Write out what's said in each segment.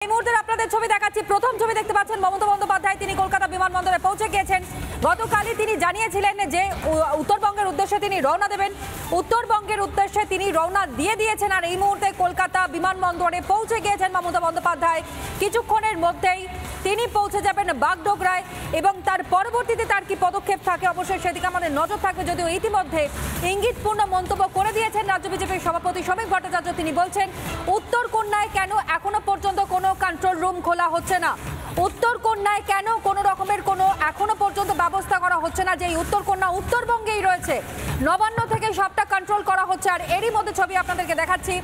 এই মুহূর্তে আপনাদের ছবি দেখাচ্ছি। প্রথম ছবি দেখতে পাচ্ছেন মমতা বন্দ্যোপাধ্যায়, তিনি কলকাতা বিমানবন্দরে পৌঁছে গিয়েছেন। গতকালই তিনি জানিয়েছিলেন যে উত্তরবঙ্গের উদ্দেশ্যে তিনি রওনা দেবেন। উত্তরবঙ্গের উদ্দেশ্যে তিনি রওনা দিয়ে দিয়েছেন আর এই মুহূর্তে কলকাতা বিমানবন্দরে পৌঁছে গিয়েছেন মমতা বন্দ্যোপাধ্যায়। কিছুক্ষণের মধ্যেই তিনি পৌঁছে যাবেন বাগডোগরায় এবং তার পরবর্তীতে তার কি পদক্ষেপ থাকে অবশ্যই সেদিকে আমাদের নজর থাকবে। যদিও ইতিমধ্যে ইঙ্গিতপূর্ণ মন্তব্য করে দিয়েছেন রাজ্য বিজেপির সভাপতি শ্রমিক ভট্টাচার্য। তিনি বলছেন উত্তরকন্যায় কেন এখনো পর্যন্ত কোনো কন্ট্রোল রুম খোলা হচ্ছে না, উত্তরকন্যায় কেন কোনো রকমের কোনো এখনো পর্যন্ত ব্যবস্থা করা হচ্ছে না, যে উত্তরকন্যা উত্তরবঙ্গেই রয়েছে, নবান্ন থেকে সবটা কন্ট্রোল করা হচ্ছে। আর এরই মধ্যে ছবি আপনাদেরকে দেখাচ্ছি।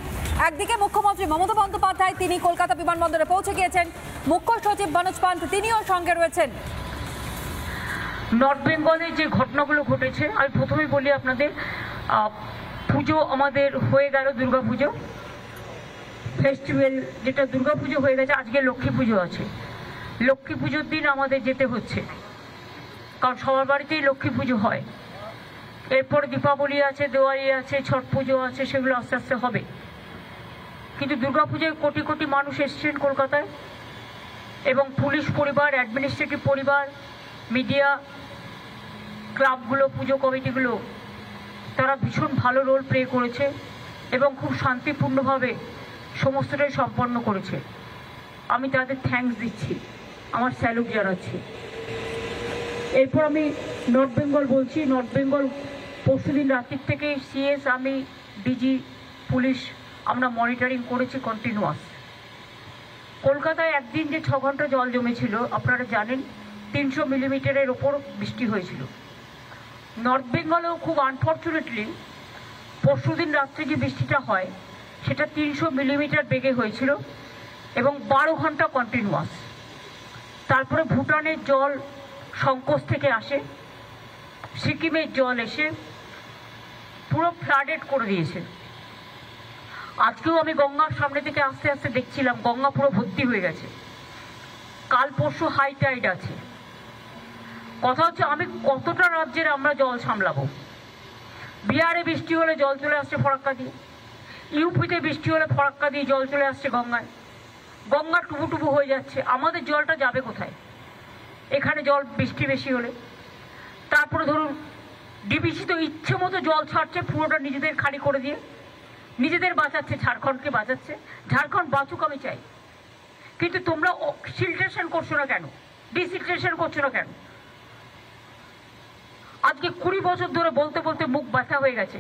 একদিকে মুখ্যমন্ত্রী মমতা বন্দ্যোপাধ্যায় তিনি কলকাতা বিমানবন্দরে পৌঁছে গিয়েছেন, মুখ্য সচিব মনোজ পান্ত তিনিও সঙ্গে রয়েছেন। নর্থ বেঙ্গলে যে ঘটনাগুলো ঘটেছে, আমি প্রথমেই বলি আপনাদের, পুজো আমাদের হয়ে গেল, দুর্গাপুজো ফেস্টিভ্যাল, যেটা দুর্গাপুজো হয়ে গেছে, আজকে লক্ষ্মী পুজো আছে। লক্ষ্মী পুজোর দিন আমাদের যেতে হচ্ছে, কারণ সবার বাড়িতেই লক্ষ্মী পুজো হয়। এরপর দীপাবলি আছে, দিওয়ালি আছে, ছট পুজো আছে, সেগুলো আস্তে আস্তে হবে। কিন্তু দুর্গাপুজোয় কোটি কোটি মানুষ এসছেন কলকাতায়, এবং পুলিশ পরিবার, অ্যাডমিনিস্ট্রেটিভ পরিবার, মিডিয়া, ক্লাবগুলো, পুজো কমিটিগুলো, তারা ভীষণ ভালো রোল প্লে করেছে এবং খুব শান্তিপূর্ণভাবে সমস্তটাই সম্পন্ন করেছে। আমি তাদের থ্যাঙ্কস দিচ্ছি, আমার স্যালুট জানাচ্ছি। এরপর আমি নর্থ বেঙ্গল বলছি। নর্থ বেঙ্গল পরশুদিন রাত্রির থেকে সিএস, আমি, ডিজি, পুলিশ আমরা মনিটরিং করেছি কন্টিনিউয়াস। কলকাতায় একদিন যে 6 ঘন্টা জল জমেছিল আপনারা জানেন, 300 মিলিমিটারের ওপর বৃষ্টি হয়েছিল। নর্থ বেঙ্গলেও খুব আনফর্চুনেটলি পরশুদিন রাত্রে যে বৃষ্টিটা হয় সেটা 300 মিলিমিটার বেগে হয়েছিল এবং 12 ঘন্টা কন্টিনিউয়াস। তারপরে ভুটানের জল সংকোচ থেকে আসে, সিকিমের জল এসে পুরো ফ্লাডেড করে দিয়েছে। আজকেও আমি গঙ্গার সামনে থেকে আস্তে আস্তে দেখছিলাম, গঙ্গা পুরো ভর্তি হয়ে গেছে। কাল পরশু হাই টাইড আছে। কথা হচ্ছে আমি কতটা রাজ্যের আমরা জল সামলাবো। বিহারে বৃষ্টি হলে জল চলে আসছে ফরাক্কা দিয়ে, ইউপিতে বৃষ্টি হলে ফরাক্কা দিয়ে জল চলে আসছে গঙ্গায়, গঙ্গা টুবু হয়ে যাচ্ছে। আমাদের জলটা যাবে কোথায় এখানে জল বৃষ্টি বেশি হলে? তারপরে ধরুন ডিবিসি তো ইচ্ছে মতো জল ছাড়ছে, পুরোটা নিজেদের খালি করে দিয়ে নিজেদের বাঁচাচ্ছে, ঝাড়খণ্ডকে বাঁচাচ্ছে। ঝাড়খণ্ড বাঁচুক আমি চাই, কিন্তু তোমরা সিলট্রেশন করছো না কেন, ডিসিলট্রেশন করছো না কেন? আজকে 20 বছর ধরে বলতে বলতে মুখ ব্যথা হয়ে গেছে।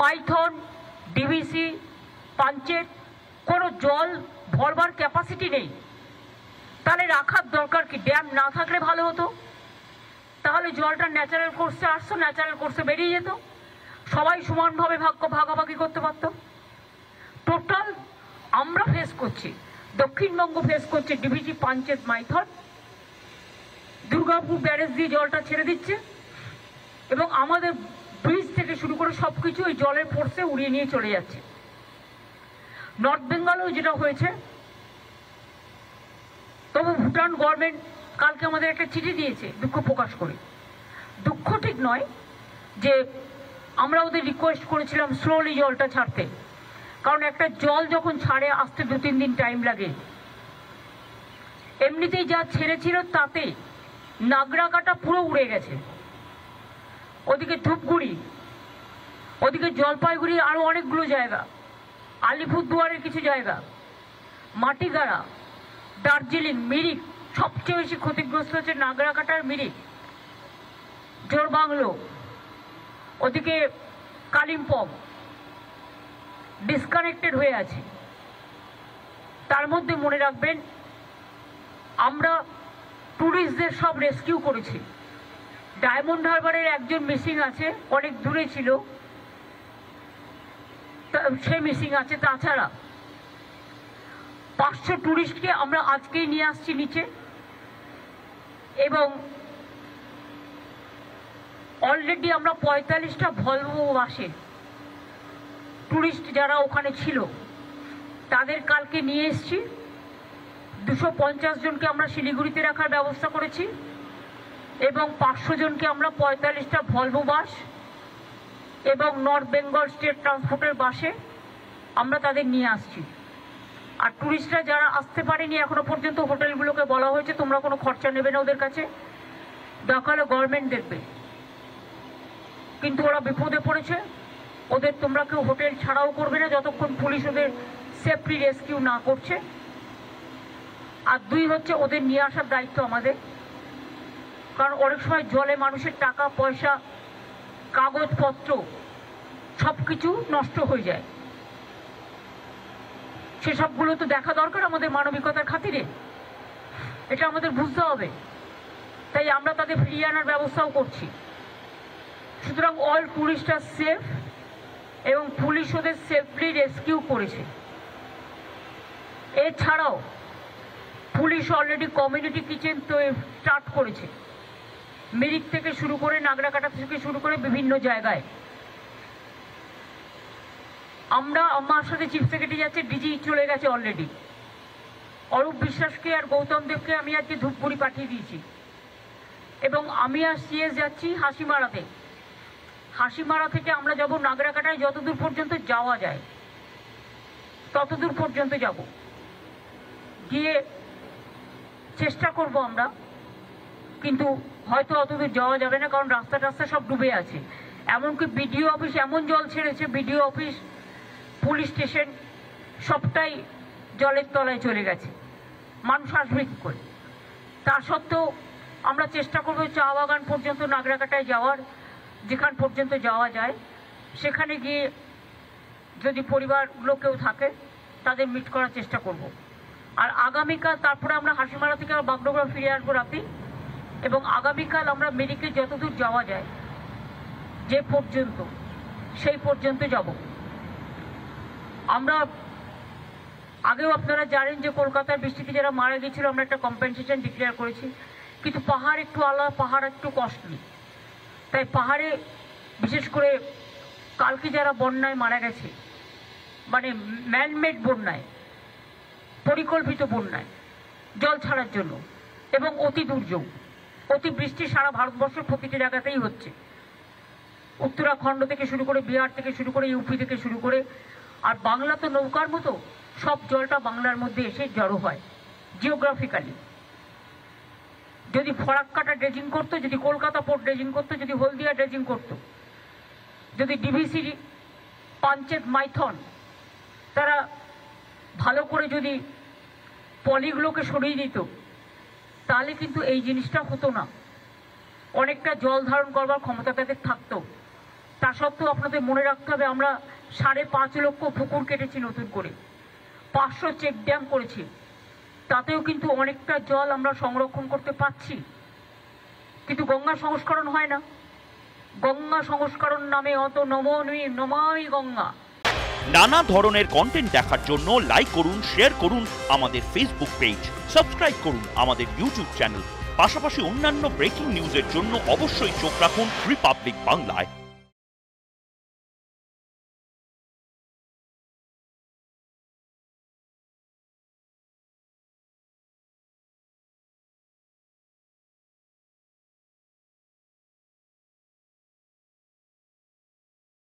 মাইথন, ডিবিসি, পাঞ্চেত কোনো জল ভরবার ক্যাপাসিটি নেই। তাহলে রাখার দরকার কি? ড্যাম না থাকলে ভালো হতো, তাহলে জলটা ন্যাচারাল কোর্সে আসতো, ন্যাচারাল কোর্সে বেরিয়ে যেত, সবাই সমানভাবে ভাগাভাগি করতে পারত। টোটাল আমরা ফেস করছি, দক্ষিণবঙ্গ ফেস করছে ডিবিসি, পাঞ্চেত, মাইথন। দুর্গাপুর ব্যারেজ দিয়ে জলটা ছেড়ে দিচ্ছে এবং আমাদের ব্রিজ থেকে শুরু করে সবকিছু ওই জলের ফোর্সে উড়িয়ে নিয়ে চলে যাচ্ছে। নর্থ বেঙ্গলেও যেটা হয়েছে, তবু ভুটান গভর্নমেন্ট কালকে আমাদের একটা চিঠি দিয়েছে দুঃখ প্রকাশ করে। দুঃখ ঠিক নয়, যে আমরা ওদের রিকোয়েস্ট করেছিলাম স্লোলি জলটা ছাড়তে, কারণ একটা জল যখন ছাড়ে আসতে 2-3 দিন টাইম লাগে। এমনিতেই যা ছেড়েছিল তাতে নাগরাকাটা পুরো উড়ে গেছে, ওদিকে ধূপগুড়ি, ওদিকে জলপাইগুড়ি, আরো অনেকগুলো জায়গা, আলিপুরদুয়ারের কিছু জায়গা, মাটিগাড়া, দার্জিলিং, মিরিক, সবচেয়ে বেশি ক্ষতিগ্রস্ত হচ্ছে নাগরাকাটার মিরিক, জোরবাংলো, ওদিকে কালিম্পং ডিসকানেক্টেড হয়ে আছে। তার মধ্যে মনে রাখবেন আমরা ট্যুরিস্টদের সব রেস্কিউ করেছি। ডায়মন্ড হারবারের একজন মিসিং আছে, অনেক দূরে ছিল, সে মিসিং আছে। তাছাড়া 500 ট্যুরিস্টকে আমরা আজকেই নিয়ে আসছি নিচে, এবং অলরেডি আমরা 45টা ভলভো বাসে ট্যুরিস্ট যারা ওখানে ছিল তাদের কালকে নিয়ে এসছি। 250 জনকে আমরা শিলিগুড়িতে রাখার ব্যবস্থা করেছি এবং 500 জনকে আমরা 45টা ভলভো বাস এবং নর্থ বেঙ্গল স্টেট ট্রান্সপোর্টের বাসে আমরা তাদের নিয়ে আসছি। আর টুরিস্টরা যারা আসতে পারেনি এখনো পর্যন্ত হোটেলগুলোকে বলা হয়েছে তোমরা কোনো খরচা নেবে না ওদের কাছে, দরকার গভর্নমেন্ট দেখবে। কিন্তু ওরা বিপদে পড়েছে, ওদের তোমরা কেউ হোটেল ছাড়াও করবে না যতক্ষণ পুলিশ ওদের সেফলি রেস্কিউ না করছে। আর 2 হচ্ছে ওদের নিয়ে আসার দায়িত্ব আমাদের, কারণ অনেক সময় জলে মানুষের টাকা পয়সা কাগজপত্র সব কিছু নষ্ট হয়ে যায়, সেসবগুলো তো দেখা দরকার আমাদের মানবিকতার খাতিরে, এটা আমাদের বুঝতে হবে। তাই আমরা তাদের ফিরিয়ে আনার ব্যবস্থাও করছি। সুতরাং অল টুরিস্ট আর সেফ এবং পুলিশ ওদের সেফলি রেস্কিউ করেছে। এছাড়াও পুলিশ অলরেডি কমিউনিটি কিচেন তো স্টার্ট করেছে, মিরিক থেকে শুরু করে নাগরাকাটা থেকে শুরু করে বিভিন্ন জায়গায়। আমার সাথে চিফ সেক্রেটারি যাচ্ছে, ডিজি চলে গেছে অলরেডি। অরূপ বিশ্বাসকে আর গৌতম দেবকে আমি আজকে ধূপগুড়ি পাঠিয়ে দিয়েছি, এবং আমি আর সিএস যাচ্ছি হাসিমারাতে। হাসিমারা থেকে আমরা যাব নাগরাকাটায়, যতদূর পর্যন্ত যাওয়া যায় ততদূর পর্যন্ত যাব, গিয়ে চেষ্টা করব আমরা। কিন্তু হয়তো অতদূর যাওয়া যাবে না, কারণ রাস্তা টাস্তা সব ডুবে আছে। এমনকি বিডিও অফিস এমন জল ছেড়েছে, বিডিও অফিস পুলিশ স্টেশন সবটাই জলের তলায় চলে গেছে, মানুষ আসবে কী করে। তা সত্ত্বেও আমরা চেষ্টা করবো চা বাগান পর্যন্ত নাগরাকাটায় যাওয়ার, যেখান পর্যন্ত যাওয়া যায় সেখানে গিয়ে যদি পরিবারগুলো কেউ থাকে তাদের মিট করার চেষ্টা করব। আর আগামীকাল তারপরে আমরা হাসিমারা থেকে বাগডোগরা ফিরে আসবো রাতে, এবং আগামীকাল আমরা মেরিকে যতদূর যাওয়া যায় যে পর্যন্ত সেই পর্যন্ত যাব। আমরা আগেও আপনারা জানেন যে কলকাতার বৃষ্টিতে যারা মারা গিয়েছিল আমরা একটা কম্পেনসেশন ডিক্লেয়ার করেছি, কিন্তু পাহাড় একটু আলাদা, পাহাড় একটু কস্টলি। তাই পাহাড়ে বিশেষ করে কালকে যারা বন্যায় মারা গেছে, মানে ম্যানমেড বন্যায়, পরিকল্পিত বন্যায় জল ছাড়ার জন্য, এবং অতি দুর্যোগ অতিবৃষ্টি সারা ভারতবর্ষের প্রতিটি জায়গাতেই হচ্ছে, উত্তরাখণ্ড থেকে শুরু করে বিহার থেকে শুরু করে ইউপি থেকে শুরু করে। আর বাংলা তো নৌকার মতো, সব জলটা বাংলার মধ্যে এসে জড়ো হয় জিওগ্রাফিক্যালি। যদি ফরাক্কাটা ড্রেজিং করতো, যদি কলকাতা পোর্ট ড্রেজিং করতো, যদি হলদিয়া ড্রেজিং করতো, যদি ডিভিসি পাঞ্চেত মাইথন তারা ভালো করে যদি পলিগুলোকে সরিয়ে দিত, তাহলে কিন্তু এই জিনিসটা হতো না, অনেকটা জল ধারণ করবার ক্ষমতা তাদের থাকতো। তা সত্ত্বেও আপনাদের মনে রাখতে হবে আমরা 5.5 লক্ষ পুকুর কেটেছি নতুন করে, 500 চেক ড্যাম করেছি, তাতেও কিন্তু অনেকটা জল আমরা সংরক্ষণ করতে পারছি। কিন্তু গঙ্গা সংস্করণ হয় না, গঙ্গা সংস্করণ নামে অত নমামি গঙ্গা। নানা ধরনের কন্টেন্ট দেখার জন্য লাইক করুন, শেয়ার করুন আমাদের ফেসবুক পেজ, সাবস্ক্রাইব করুন আমাদের ইউটিউব চ্যানেল। পাশাপাশি অন্যান্য ব্রেকিং নিউজের জন্য অবশ্যই চোখ রাখুন রিপাবলিক বাংলায়।